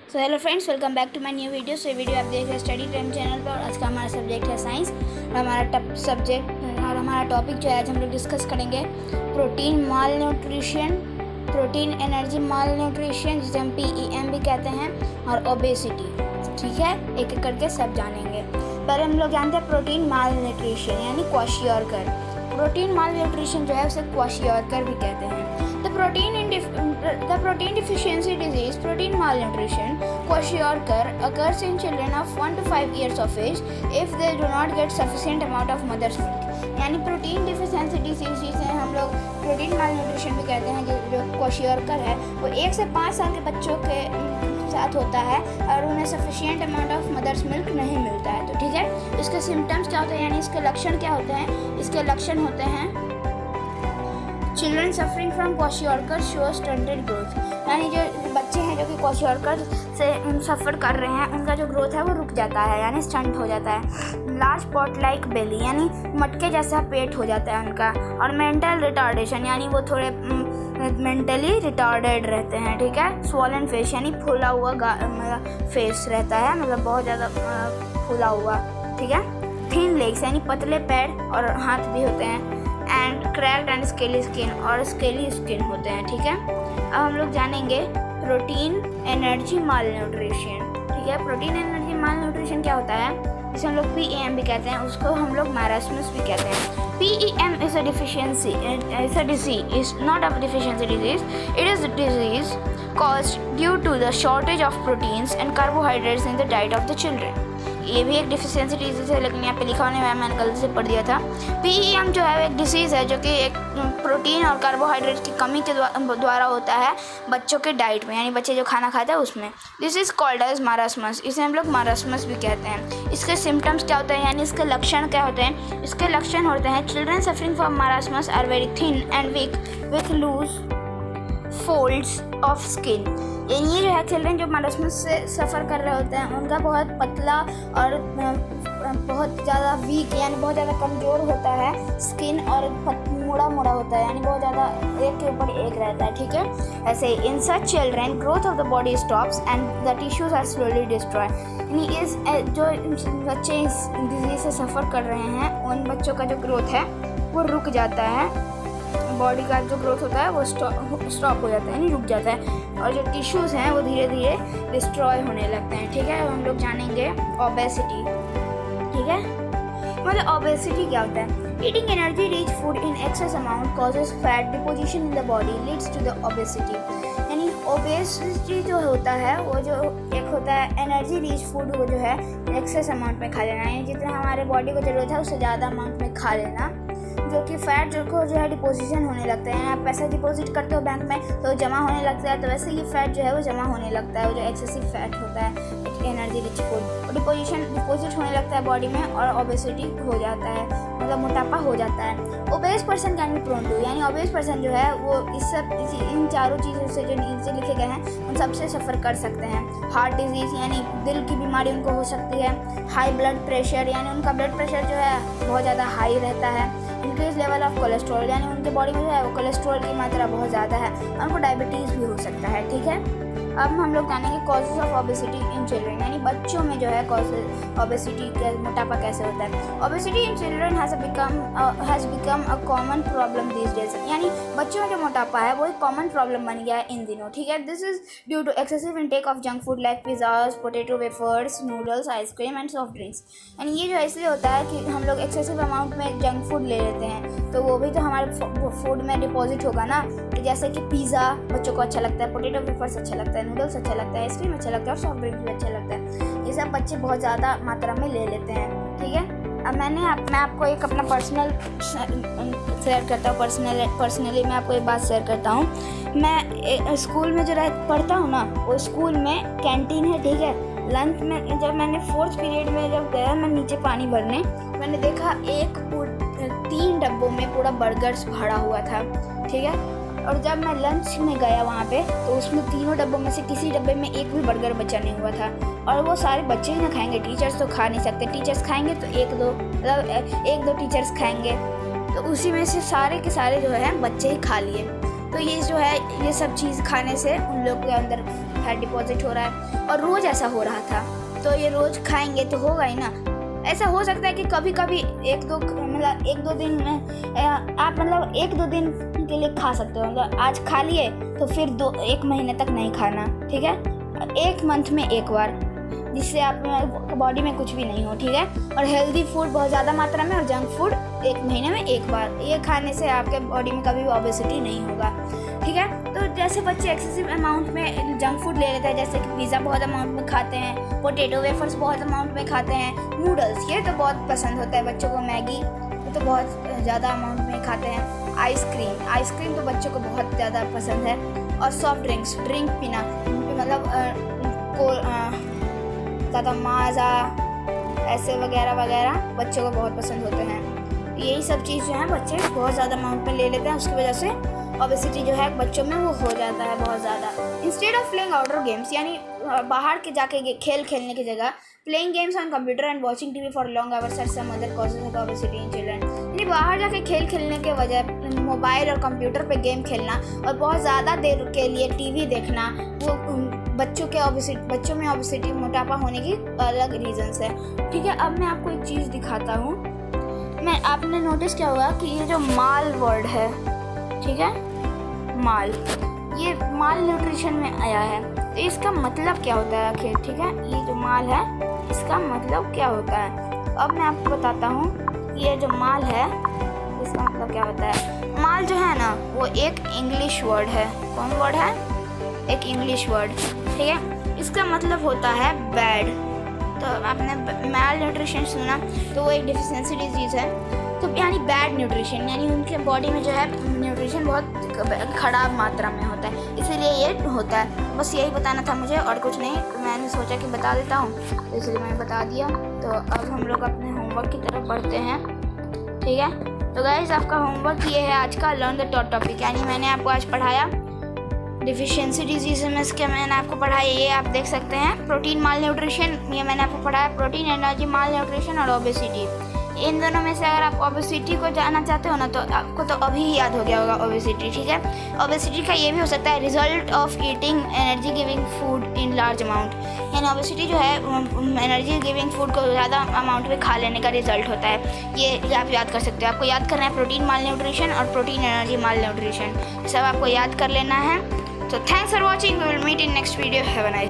So hello friends, welcome back to my new video. So ये video आप देख रहे हैं स्टडी टाइम चैनल पर। और आज का हमारा सब्जेक्ट है साइंस। और हमारा टॉपिक जो है आज हम लोग डिस्कस करेंगे प्रोटीन माल न्यूट्रिशन, प्रोटीन एनर्जी माल न्यूट्रिशन, जिसे हम PEM भी कहते हैं, और ओबेसिटी। ठीक है, एक एक करके सब जानेंगे। पहले हम लोग जानते हैं प्रोटीन माल न्यूट्रिशन यानी क्वाशियोरकर। प्रोटीन माल न्यूट्रिशन जो है उसे क्वाशियोरकर भी कहते हैं। The protein deficiency disease, protein malnutrition, kwashiorkor, occurs in children of 1 to 5 years of age if they do not get sufficient amount of mother's milk। यानी protein deficiency disease जिसे हम लोग प्रोटीन मालन्यूट्रिशन भी कहते हैं, जो क्वाशियोरकर है, वो 1 से 5 साल के बच्चों के साथ होता है और उन्हें sufficient amount of mother's milk नहीं मिलता है। तो ठीक है, इसके सिम्टम्स क्या होते हैं, यानी इसके लक्षण क्या होते हैं? इसके लक्षण होते हैं children suffering from kwashiorkor show stunted growth, यानी जो बच्चे हैं जो कि क्वाशियोरकर से सफ़र कर रहे हैं, उनका जो ग्रोथ है वो रुक जाता है, यानी स्टंट हो जाता है। लार्ज पॉट लाइक बेली, यानी मटके जैसा पेट हो जाता है उनका। और मेंटल रिटार्डेशन, यानी वो थोड़े मेंटली रिटार्डेड रहते हैं। ठीक है। स्वॉलन फेस, यानी फूला हुआ मतलब फेस रहता है, मतलब बहुत ज़्यादा फूला हुआ। ठीक है। थिन लेग्स, यानी पतले पैर और हाथ भी होते हैं। And cracked and scaly skin, और स्केली स्किन होते हैं। ठीक है। अब हम लोग जानेंगे प्रोटीन एनर्जी माल न्यूट्रिशन। ठीक है। प्रोटीन एनर्जी माल न्यूट्रिशन क्या होता है, जिसे हम लोग PEM भी कहते हैं, उसको हम लोग मारास्मस भी कहते हैं। PEM is a deficiency, it's a disease, it's not a deficiency disease, it is a disease caused due to the shortage of proteins and carbohydrates in the diet of the children। ये भी एक deficiency disease है, लेकिन यहाँ पे लिखा होने में मैंने गलती से पढ़ दिया था। PEM जो है एक डिसीज़ है जो कि एक प्रोटीन और कार्बोहाइड्रेट की कमी के द्वारा होता है बच्चों के डाइट में, यानी बच्चे जो खाना खाते हैं उसमें। This is called as marasmus, इसे हम लोग मारास्मस भी कहते हैं। इसके सिम्टम्स क्या होते हैं, यानी इसके लक्षण क्या होते हैं? इसके लक्षण होते हैं children suffering from marasmus are very thin and weak with loose folds of skin, यानी ये जो है चिल्ड्रन जो मारास्मस से सफ़र कर रहे होते हैं उनका बहुत पतला और बहुत ज़्यादा वीक, यानी बहुत ज़्यादा कमज़ोर होता है स्किन, और मुड़ा मुड़ा होता है, यानी बहुत ज़्यादा एक के ऊपर एक रहता है। ठीक है। ऐसे in such children growth of the body stops and the tissues are slowly destroy, यानी इस जो बच्चे इस डिजीज़ से सफ़र कर रहे हैं उन बच्चों का जो ग्रोथ है वो रुक जाता है, बॉडी का जो ग्रोथ होता है वो स्टॉप हो जाता है, यानी रुक जाता है, और जो टिश्यूज़ हैं वो धीरे धीरे डिस्ट्रॉय होने लगते हैं। ठीक है। अब हम लोग जानेंगे ओबेसिटी। ठीक है। मतलब ओबेसिटी क्या होता है? Eating energy rich food in excess amount causes fat deposition in the body leads to the obesity, यानी ओबेसिटी जो होता है वो जो एक होता है एनर्जी रिच फूड, वो जो है एक्सेस अमाउंट में खा लेना, यानी जितना हमारे बॉडी को ज़रूरत है उससे ज़्यादा अमाउंट में खा लेना, जो कि फ़ैट जो है डिपोजिशन होने लगता है। आप पैसा डिपॉजिट करते हो बैंक में तो जमा होने लगता है, तो वैसे ये फ़ैट जो है वो जमा होने लगता है, वो जो एक्सेसिव फैट होता है एनर्जी रिच फूड, और डिपोजिट होने लगता है बॉडी में, और ओबेसिटी हो जाता है, मतलब मोटापा हो जाता है। Obese person can be prone to, यानी ओबेस पर्सन जो है वो इन चारों चीज़ों से जो नीचे लिखे गए हैं उन सबसे सफ़र कर सकते हैं। हार्ट डिजीज़, यानी दिल की बीमारी उनको हो सकती है। हाई ब्लड प्रेशर, यानी उनका ब्लड प्रेशर जो है बहुत ज़्यादा हाई रहता है। इंक्रीज लेवल ऑफ कोलेस्ट्रॉल, यानी उनके बॉडी में जो है वो कोलेस्ट्रॉल की मात्रा बहुत ज़्यादा है, और उनको डायबिटीज़ भी हो सकता है। ठीक है। अब हम लोग जानेंगे causes of obesity in children, यानी बच्चों में जो है कॉजेज ओबेसिटी मोटापा कैसे होता है। Obesity in children has become a common problem this days, यानी बच्चों में जो मोटापा है वो एक कॉमन प्रॉब्लम बन गया है इन दिनों। ठीक है। This is due to excessive intake of junk food like pizzas, potato wafers, noodles, ice cream and soft drinks, यानी ये जो है इसलिए होता है कि हम लोग एक्सेसिव अमाउंट में जंक फूड ले लेते हैं, तो वो भी तो हमारे फूड में डिपॉजिट होगा ना। जैसे कि पिज़्ज़ा बच्चों को अच्छा लगता है, पोटैटो वेफर्स अच्छा लगता है, नूडल्स अच्छा लगता है, आइसक्रीम अच्छा लगता है, और सॉफ्ट ड्रिंक भी अच्छा लगता है, ये सब बच्चे बहुत ज़्यादा मात्रा में ले लेते हैं। ठीक है। अब मैं आपको एक अपना पर्सनल शेयर करता हूँ, पर्सनली मैं आपको एक बात शेयर करता हूँ। मैं स्कूल में जो पढ़ता हूँ ना, वो स्कूल में कैंटीन है। ठीक है। लंच में जब मैंने 4th पीरियड में जब गया मैं नीचे पानी भरने, मैंने देखा 3 डब्बों में पूरा बर्गर्स भरा हुआ था। ठीक है। और जब मैं लंच में गया वहाँ पे तो उसमें तीनों डब्बों में से किसी डब्बे में एक भी बर्गर बचा नहीं हुआ था, और वो सारे बच्चे ही ना खाएंगे, टीचर्स तो खा नहीं सकते। टीचर्स खाएंगे तो एक दो टीचर्स खाएंगे, तो उसी में से सारे के सारे जो है बच्चे ही खा लिए। तो ये जो है ये सब चीज़ खाने से उन लोग के अंदर फैट डिपॉजिट हो रहा है और रोज़ ऐसा हो रहा था, तो ये रोज़ खाएंगे तो होगा ही ना। ऐसा हो सकता है कि कभी कभी एक दो दिन में आप मतलब 1-2 दिन के लिए खा सकते हो, मतलब आज खा लिए तो फिर 1 महीने तक नहीं खाना, ठीक है। 1 मंथ में 1 बार, जिससे आप बॉडी में कुछ भी नहीं हो, ठीक है। और हेल्दी फूड बहुत ज़्यादा मात्रा में और जंक फूड 1 महीने में 1 बार, ये खाने से आपके बॉडी में कभी भी ओबेसिटी नहीं होगा, ठीक है। तो जैसे बच्चे एक्सेसिव अमाउंट में जंक फूड ले लेते हैं, जैसे कि पिज़्ज़ा बहुत अमाउंट में खाते हैं, पोटैटो वेफर्स बहुत अमाउंट में खाते हैं, नूडल्स ये तो बहुत पसंद होता है बच्चों को, मैगी ये तो बहुत ज़्यादा अमाउंट में खाते हैं, आइसक्रीम तो बच्चों को बहुत ज़्यादा पसंद है, और सॉफ्ट ड्रिंक पीना, मतलब ज़्यादा माज़ा ऐसे वगैरह बच्चों को बहुत पसंद होते हैं। यही सब चीज़ जो है बच्चे बहुत ज़्यादा अमाउंट में ले लेते हैं, उसकी वजह से ओबेसिटी जो है बच्चों में वो हो जाता है बहुत ज़्यादा। Instead of playing outdoor games, यानी बाहर के जाके खेल खेलने की जगह playing games on computer and watching TV for long hours are some other causes of obesity in children. यानी बाहर जाके खेल खेलने के वजह मोबाइल और कंप्यूटर पे गेम खेलना और बहुत ज़्यादा देर के लिए टीवी देखना, वो बच्चों में ओबेसिटी मोटापा होने की अलग रीजंस है, ठीक है। अब मैं आपको एक चीज़ दिखाता हूँ। आपने नोटिस किया होगा कि ये जो माल वर्ड है, ठीक है, माल, ये माल न्यूट्रिशन में आया है, तो इसका मतलब क्या होता है आखिर, ठीक है। ये जो माल है इसका मतलब क्या होता है, अब मैं आपको बताता हूँ। ये जो माल है इसका मतलब क्या होता है। माल जो है ना वो एक इंग्लिश वर्ड है। कौन वर्ड है? एक इंग्लिश वर्ड, ठीक है। इसका मतलब होता है बैड। तो आपने माल न्यूट्रिशन सुना तो वो एक डिफिशियंसी डिजीज़ है, तो यानी बैड न्यूट्रिशन, यानी उनके बॉडी में जो है न्यूट्रिशन बहुत खराब मात्रा में होता है, इसीलिए ये होता है। बस यही बताना था मुझे और कुछ नहीं, तो मैंने सोचा कि बता देता हूँ, तो इसलिए मैंने बता दिया। तो अब हम लोग अपने होमवर्क की तरफ बढ़ते हैं, ठीक है। तो गाइस आपका होमवर्क ये है आज का, लर्न द टॉपिक, यानी मैंने आपको आज पढ़ाया डिफिशियंसी डिजीज़ में इसके मैंने आपको पढ़ाया, ये आप देख सकते हैं। प्रोटीन माल न्यूट्रिशन ये मैंने आपको पढ़ाया, प्रोटीन एनर्जी माल न्यूट्रिशन और ओबेसिटी। इन दोनों में से अगर आप ओबेसिटी को जानना चाहते हो ना तो आपको तो अभी ही याद हो गया होगा ओबेसिटी, ठीक है। ओबेसिटी का ये भी हो सकता है result of eating energy giving food in large amount, यानी ओबेसिटी जो है एनर्जी गिविंग फूड को ज़्यादा अमाउंट में खा लेने का रिजल्ट होता है। ये आप याद कर सकते हो। आपको याद करना है प्रोटीन माल न्यूट्रिशन और प्रोटीन एनर्जी माल न्यूट्रिशन, सब आपको याद कर लेना है। So thanks for watching. We will meet in next video. Have a nice day.